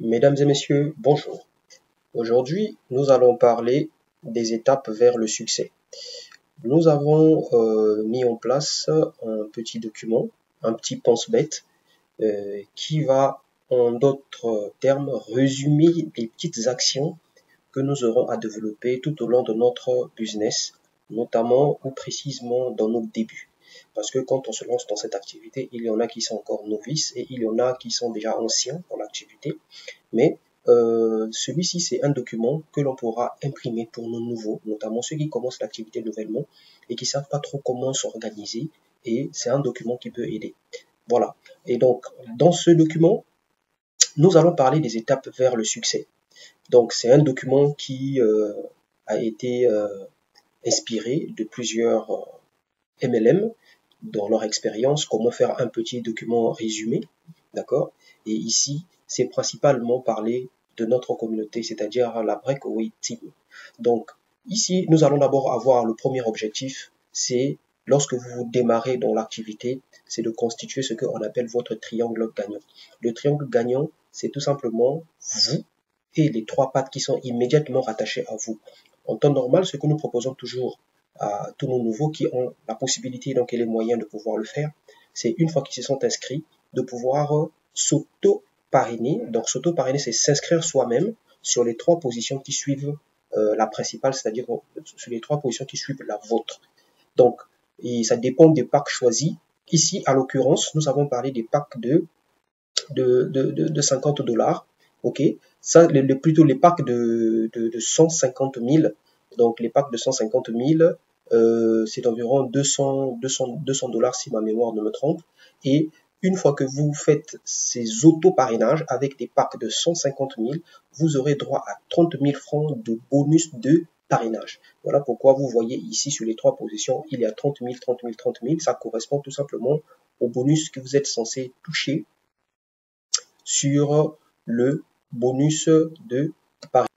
Mesdames et messieurs, bonjour. Aujourd'hui, nous allons parler des étapes vers le succès. Nous avons mis en place un petit document, un petit pense-bête, qui va, en d'autres termes, résumer les petites actions que nous aurons à développer tout au long de notre business, notamment ou précisément dans nos débuts. Parce que quand on se lance dans cette activité, il y en a qui sont encore novices et il y en a qui sont déjà anciens dans l'activité. Mais celui-ci, c'est un document que l'on pourra imprimer pour nos nouveaux, notamment ceux qui commencent l'activité nouvellement et qui savent pas trop comment s'organiser. Et c'est un document qui peut aider. Voilà. Et donc, dans ce document, nous allons parler des étapes vers le succès. Donc, c'est un document qui a été inspiré de plusieurs MLM dans leur expérience, comment faire un petit document résumé, d'accord? Et ici, c'est principalement parler de notre communauté, c'est-à-dire la Breakaway Team. Donc, ici, nous allons d'abord avoir le premier objectif, c'est lorsque vous démarrez dans l'activité, c'est de constituer ce qu'on appelle votre triangle gagnant. Le triangle gagnant, c'est tout simplement vous et les trois pattes qui sont immédiatement rattachées à vous. En temps normal, ce que nous proposons toujours à tous nos nouveaux qui ont la possibilité donc et les moyens de pouvoir le faire, c'est une fois qu'ils se sont inscrits, de pouvoir s'auto-parrainer. Donc s'auto-parrainer, c'est s'inscrire soi-même sur les trois positions qui suivent la principale, c'est-à-dire sur les trois positions qui suivent la vôtre. Donc, et ça dépend des packs choisis. Ici, à l'occurrence, nous avons parlé des packs de 50 $. Ok, ça, plutôt les packs de 150 000. Donc, les packs de 150 000, c'est environ 200 $ si ma mémoire ne me trompe. Et une fois que vous faites ces auto-parrainages avec des packs de 150 000, vous aurez droit à 30 000 francs de bonus de parrainage. Voilà pourquoi vous voyez ici sur les trois positions, il y a 30 000, 30 000, 30 000. Ça correspond tout simplement au bonus que vous êtes censé toucher sur le bonus de parrainage.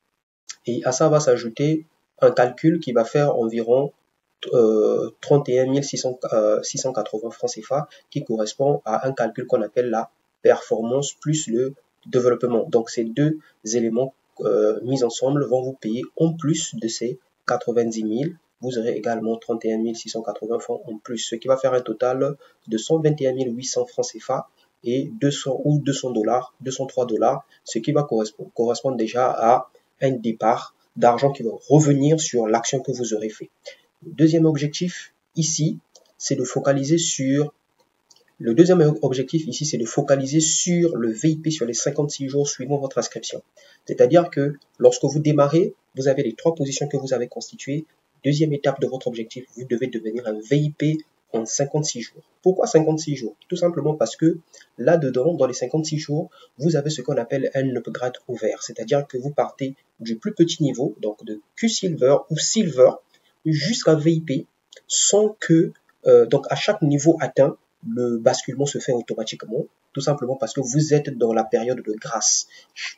Et à ça va s'ajouter un calcul qui va faire environ 31 680 francs CFA, qui correspond à un calcul qu'on appelle la performance plus le développement. Donc ces deux éléments mis ensemble vont vous payer en plus de ces 90 000. Vous aurez également 31 680 francs en plus, ce qui va faire un total de 121 800 francs CFA et 200 ou 200 $, 203 $, ce qui va correspondre déjà à un départ d'argent qui va revenir sur l'action que vous aurez fait. Le deuxième objectif ici, c'est de focaliser sur le VIP sur les 56 jours suivant votre inscription. C'est-à-dire que lorsque vous démarrez, vous avez les trois positions que vous avez constituées. Deuxième étape de votre objectif, vous devez devenir un VIP en 56 jours. Pourquoi 56 jours? Tout simplement parce que là-dedans, dans les 56 jours, vous avez ce qu'on appelle un upgrade ouvert. C'est-à-dire que vous partez du plus petit niveau, donc de Q-Silver ou Silver, jusqu'à VIP, sans que, donc à chaque niveau atteint, le basculement se fait automatiquement, tout simplement parce que vous êtes dans la période de grâce.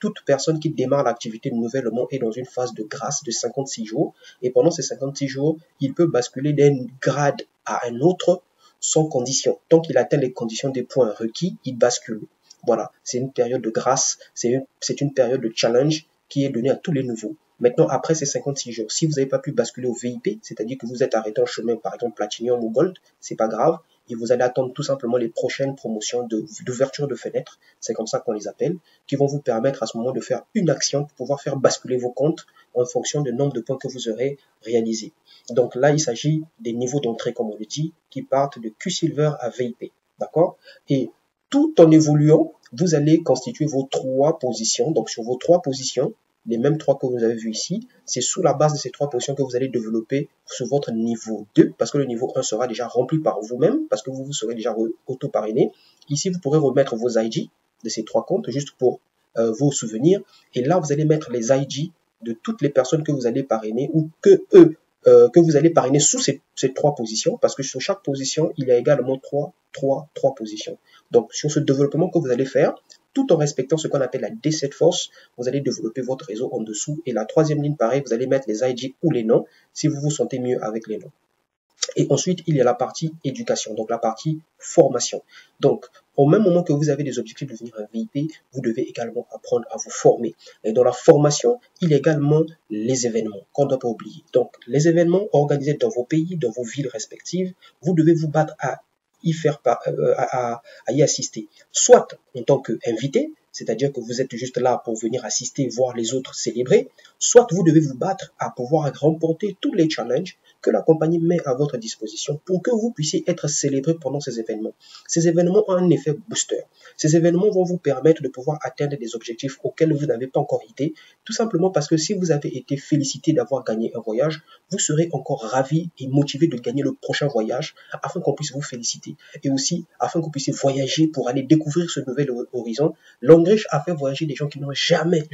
Toute personne qui démarre l'activité nouvellement est dans une phase de grâce de 56 jours, et pendant ces 56 jours, il peut basculer d'un grade à un autre sans condition. Tant qu'il atteint les conditions des points requis, il bascule. Voilà, c'est une période de grâce, c'est une période de challenge qui est donnée à tous les nouveaux. Maintenant, après ces 56 jours, si vous n'avez pas pu basculer au VIP, c'est-à-dire que vous êtes arrêté en chemin, par exemple Platinum ou Gold, c'est pas grave, et vous allez attendre tout simplement les prochaines promotions d'ouverture de fenêtres, c'est comme ça qu'on les appelle, qui vont vous permettre à ce moment de faire une action pour pouvoir faire basculer vos comptes en fonction du nombre de points que vous aurez réalisé. Donc là, il s'agit des niveaux d'entrée, comme on le dit, qui partent de Q-Silver à VIP, d'accord? Et tout en évoluant, vous allez constituer vos trois positions. Donc sur vos trois positions, les mêmes trois que vous avez vus ici, c'est sous la base de ces trois positions que vous allez développer sur votre niveau 2, parce que le niveau 1 sera déjà rempli par vous-même, parce que vous vous serez déjà auto-parrainé. Ici, vous pourrez remettre vos ID de ces trois comptes, juste pour vos souvenirs. Et là, vous allez mettre les ID de toutes les personnes que vous allez parrainer ou que vous allez parrainer sous ces trois positions, parce que sur chaque position, il y a également trois positions. Donc, sur ce développement que vous allez faire, tout en respectant ce qu'on appelle la D7 Force, vous allez développer votre réseau en dessous. Et la troisième ligne, pareil, vous allez mettre les ID ou les noms, si vous vous sentez mieux avec les noms. Et ensuite, il y a la partie éducation, donc la partie formation. Donc, au même moment que vous avez des objectifs de devenir un VIP, vous devez également apprendre à vous former. Et dans la formation, il y a également les événements qu'on ne doit pas oublier. Donc, les événements organisés dans vos pays, dans vos villes respectives, vous devez vous battre à y assister. Soit en tant qu'invité, c'est-à-dire que vous êtes juste là pour venir assister, voir les autres célébrer, soit vous devez vous battre à pouvoir remporter tous les challenges que la compagnie met à votre disposition pour que vous puissiez être célébré pendant ces événements. Ces événements ont un effet booster. Ces événements vont vous permettre de pouvoir atteindre des objectifs auxquels vous n'avez pas encore été, tout simplement parce que si vous avez été félicité d'avoir gagné un voyage, vous serez encore ravi et motivé de gagner le prochain voyage afin qu'on puisse vous féliciter et aussi afin que vous puissiez voyager pour aller découvrir ce nouvel horizon. L'Hongrie a fait voyager des gens qui n'ont jamais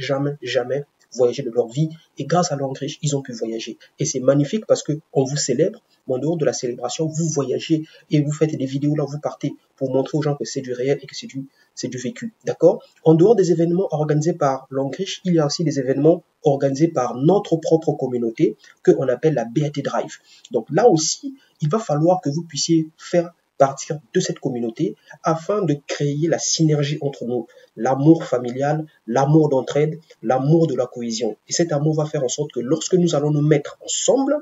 voyagé de leur vie et grâce à l'Hongrie, ils ont pu voyager. Et c'est magnifique parce que on vous célèbre, mais en dehors de la célébration, vous voyagez et vous faites des vidéos là, vous partez pour montrer aux gens que c'est du réel et que c'est du vécu. D'accord? En dehors des événements organisés par l'Hongrie, il y a aussi des événements organisés par notre propre communauté qu'on appelle la BAT Drive. Donc là aussi, il va falloir que vous puissiez faire partir de cette communauté afin de créer la synergie entre nous, l'amour familial, l'amour d'entraide, l'amour de la cohésion. Et cet amour va faire en sorte que lorsque nous allons nous mettre ensemble,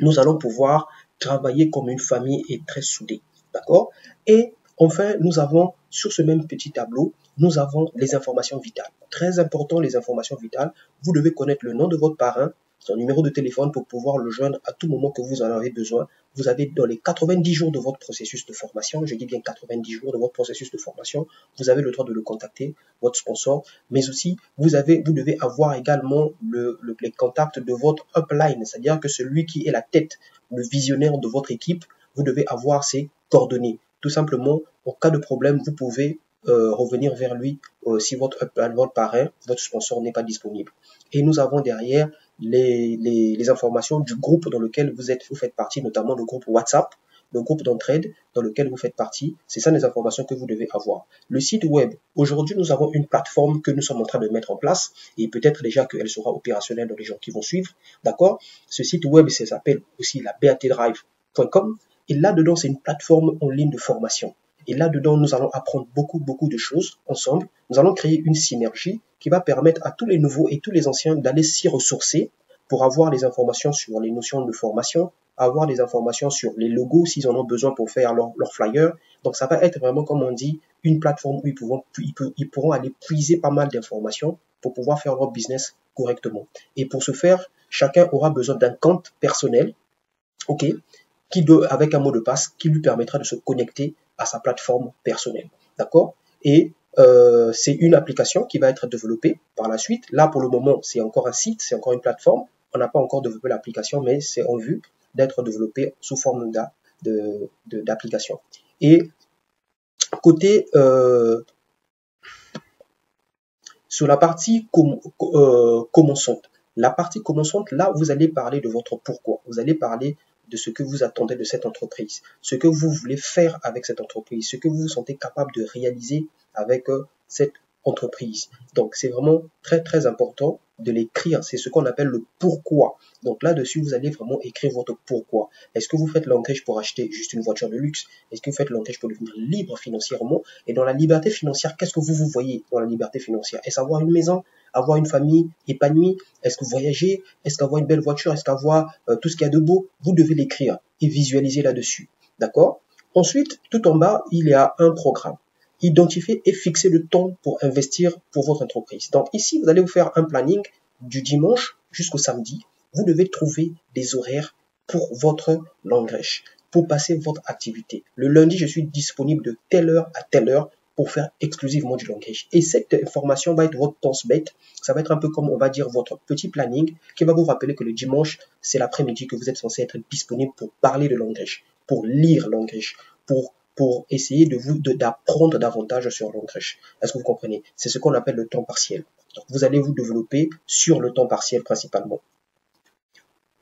nous allons pouvoir travailler comme une famille et très soudée. D'accord? Et enfin, nous avons sur ce même petit tableau, nous avons les informations vitales. Très important, les informations vitales. Vous devez connaître le nom de votre parrain, son numéro de téléphone pour pouvoir le joindre à tout moment que vous en avez besoin. Vous avez dans les 90 jours de votre processus de formation, je dis bien 90 jours de votre processus de formation, vous avez le droit de le contacter, votre sponsor, mais aussi vous devez avoir également les contacts de votre upline, c'est-à-dire que celui qui est la tête, le visionnaire de votre équipe, vous devez avoir ses coordonnées. Tout simplement, en cas de problème, vous pouvez revenir vers lui si votre parrain, votre sponsor n'est pas disponible. Et nous avons derrière les informations du groupe dans lequel vous faites partie, notamment le groupe WhatsApp, le groupe d'entraide dans lequel vous faites partie. C'est ça les informations que vous devez avoir. Le site web, aujourd'hui nous avons une plateforme que nous sommes en train de mettre en place et peut-être déjà qu'elle sera opérationnelle dans les jours qui vont suivre. D'accord? Ce site web, ça s'appelle aussi la batdrive.com et là-dedans, c'est une plateforme en ligne de formation. Et là-dedans, nous allons apprendre beaucoup de choses ensemble. Nous allons créer une synergie qui va permettre à tous les nouveaux et tous les anciens d'aller s'y ressourcer pour avoir les informations sur les notions de formation, avoir des informations sur les logos s'ils en ont besoin pour faire leur flyer. Donc, ça va être vraiment, comme on dit, une plateforme où ils pourront aller puiser pas mal d'informations pour pouvoir faire leur business correctement. Et pour ce faire, chacun aura besoin d'un compte personnel, ok, avec un mot de passe qui lui permettra de se connecter à sa plateforme personnelle. D'accord? Et c'est une application qui va être développée par la suite. Là, pour le moment, c'est encore un site, c'est encore une plateforme. On n'a pas encore développé l'application, mais c'est en vue d'être développé sous forme d'application. Et côté sur la partie commençante. La partie commençante, là, vous allez parler de votre pourquoi. Vous allez parler de ce que vous attendez de cette entreprise, ce que vous voulez faire avec cette entreprise, ce que vous vous sentez capable de réaliser avec cette entreprise. Donc, c'est vraiment très important de l'écrire. C'est ce qu'on appelle le pourquoi. Donc, là-dessus, vous allez vraiment écrire votre pourquoi. Est-ce que vous faites l'engagement pour acheter juste une voiture de luxe? Est-ce que vous faites l'engagement pour devenir libre financièrement? Et dans la liberté financière, qu'est-ce que vous voyez dans la liberté financière? Est-ce avoir une maison? Avoir une famille épanouie? Est-ce que voyager? Est-ce qu'avoir une belle voiture? Est-ce qu'avoir tout ce qu'il y a de beau? Vous devez l'écrire et visualiser là-dessus. D'accord? Ensuite, tout en bas, il y a un programme. Identifier et fixer le temps pour investir pour votre entreprise. Donc ici, vous allez vous faire un planning du dimanche jusqu'au samedi. Vous devez trouver des horaires pour votre langrèche, pour passer votre activité. Le lundi, je suis disponible de telle heure à telle heure pour faire exclusivement du langrèche. Et cette information va être votre pense-bête. Ça va être un peu comme, on va dire, votre petit planning qui va vous rappeler que le dimanche, c'est l'après-midi que vous êtes censé être disponible pour parler de langrèche, pour lire langrèche, pour essayer d'apprendre davantage sur l'engrais. Est-ce que vous comprenez? C'est ce qu'on appelle le temps partiel. Donc, vous allez vous développer sur le temps partiel principalement.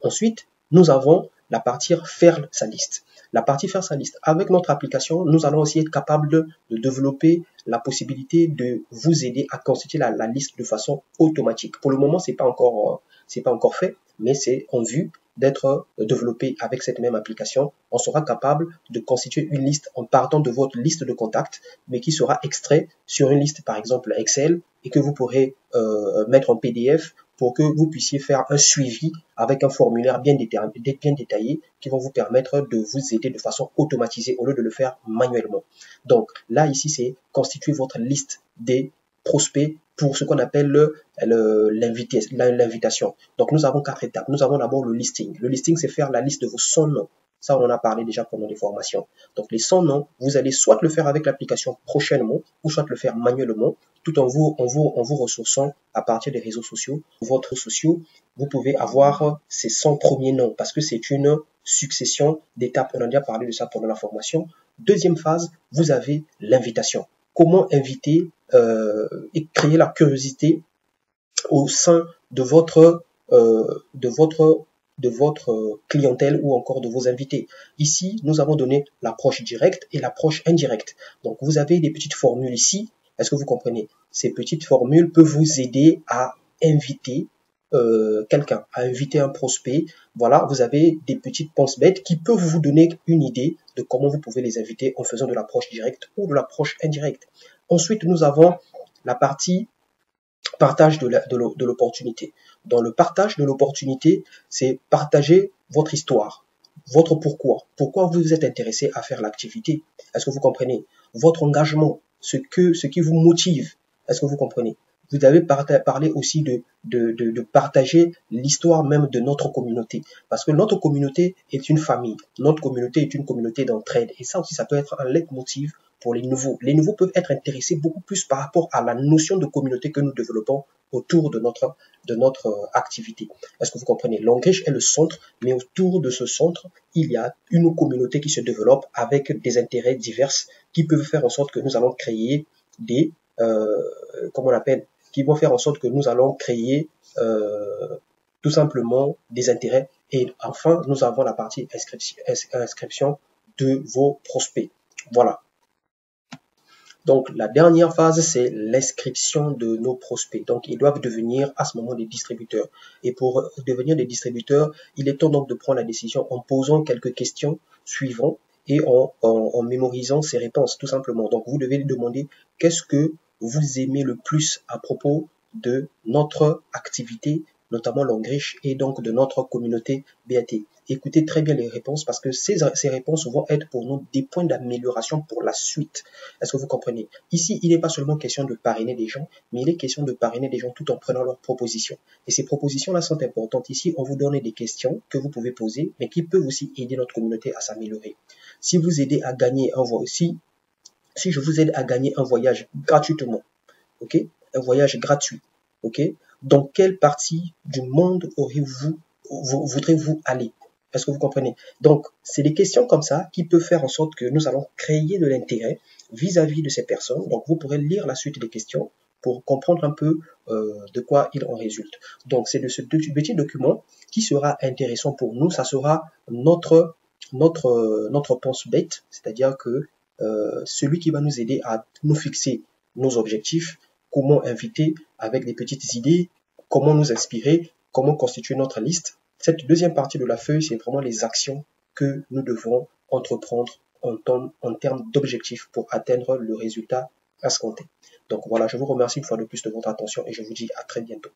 Ensuite, nous avons la partie faire sa liste. La partie faire sa liste. Avec notre application, nous allons aussi être capables de développer la possibilité de vous aider à constituer la liste de façon automatique. Pour le moment, c'est pas encore fait, mais c'est en vue. d'être développé avec cette même application, on sera capable de constituer une liste en partant de votre liste de contacts, mais qui sera extrait sur une liste, par exemple Excel, et que vous pourrez mettre en PDF pour que vous puissiez faire un suivi avec un formulaire bien détaillé qui va vous permettre de vous aider de façon automatisée au lieu de le faire manuellement. Donc là, ici, c'est constituer votre liste des prospects pour ce qu'on appelle l'invitation. Donc, nous avons 4 étapes. Nous avons d'abord le listing. Le listing, c'est faire la liste de vos 100 noms. Ça, on en a parlé déjà pendant les formations. Donc, les 100 noms, vous allez soit le faire avec l'application prochainement, ou soit le faire manuellement, tout en vous ressourçant à partir des réseaux sociaux. Votre sociaux, vous pouvez avoir ces 100 premiers noms, parce que c'est une succession d'étapes. On a déjà parlé de ça pendant la formation. Deuxième phase, vous avez l'invitation. Comment inviter et créer la curiosité au sein de votre clientèle ou encore de vos invités. Ici, nous avons donné l'approche directe et l'approche indirecte. Donc, vous avez des petites formules ici. Est-ce que vous comprenez? Ces petites formules peuvent vous aider à inviter quelqu'un, à inviter un prospect. Voilà, vous avez des petites penses bêtes qui peuvent vous donner une idée de comment vous pouvez les inviter en faisant de l'approche directe ou de l'approche indirecte. Ensuite, nous avons la partie partage de l'opportunité. Dans le partage de l'opportunité, c'est partager votre histoire, votre pourquoi. Pourquoi vous êtes intéressé à faire l'activité? Est-ce que vous comprenez? Votre engagement, ce qui vous motive. Est-ce que vous comprenez? Vous avez parlé aussi de partager l'histoire même de notre communauté. Parce que notre communauté est une famille. Notre communauté est une communauté d'entraide. Et ça aussi, ça peut être un leitmotiv pour les nouveaux. Les nouveaux peuvent être intéressés beaucoup plus par rapport à la notion de communauté que nous développons autour de notre activité. Est-ce que vous comprenez? L'Engriche est le centre, mais autour de ce centre, il y a une communauté qui se développe avec des intérêts divers qui peuvent faire en sorte que nous allons créer des, comment on appelle, qui vont faire en sorte que nous allons créer tout simplement des intérêts. Et enfin, nous avons la partie inscription de vos prospects. Voilà. Donc, la dernière phase, c'est l'inscription de nos prospects. Donc, ils doivent devenir à ce moment des distributeurs. Et pour devenir des distributeurs, il est temps donc de prendre la décision en posant quelques questions suivantes et en mémorisant ces réponses, tout simplement. Donc, vous devez demander qu'est-ce que vous aimez le plus à propos de notre activité, notamment l'Engriche, et donc de notre communauté BAT. Écoutez très bien les réponses parce que ces réponses vont être pour nous des points d'amélioration pour la suite. Est-ce que vous comprenez? Ici, il n'est pas seulement question de parrainer des gens, mais il est question de parrainer des gens tout en prenant leurs propositions. Et ces propositions-là sont importantes. Ici, on vous donne des questions que vous pouvez poser, mais qui peuvent aussi aider notre communauté à s'améliorer. Si vous aidez à gagner un voyage, si je vous aide à gagner un voyage gratuitement, ok, un voyage gratuit, ok, dans quelle partie du monde voudrez-vous aller? Est-ce que vous comprenez? Donc, c'est des questions comme ça qui peuvent faire en sorte que nous allons créer de l'intérêt vis-à-vis de ces personnes. Donc, vous pourrez lire la suite des questions pour comprendre un peu de quoi il en résulte. Donc, c'est de ce petit document qui sera intéressant pour nous. Ça sera notre pense bête, c'est-à-dire que celui qui va nous aider à nous fixer nos objectifs, comment inviter avec des petites idées, comment nous inspirer, comment constituer notre liste. Cette deuxième partie de la feuille, c'est vraiment les actions que nous devons entreprendre en termes d'objectifs pour atteindre le résultat escompté. Donc voilà, je vous remercie une fois de plus de votre attention et je vous dis à très bientôt.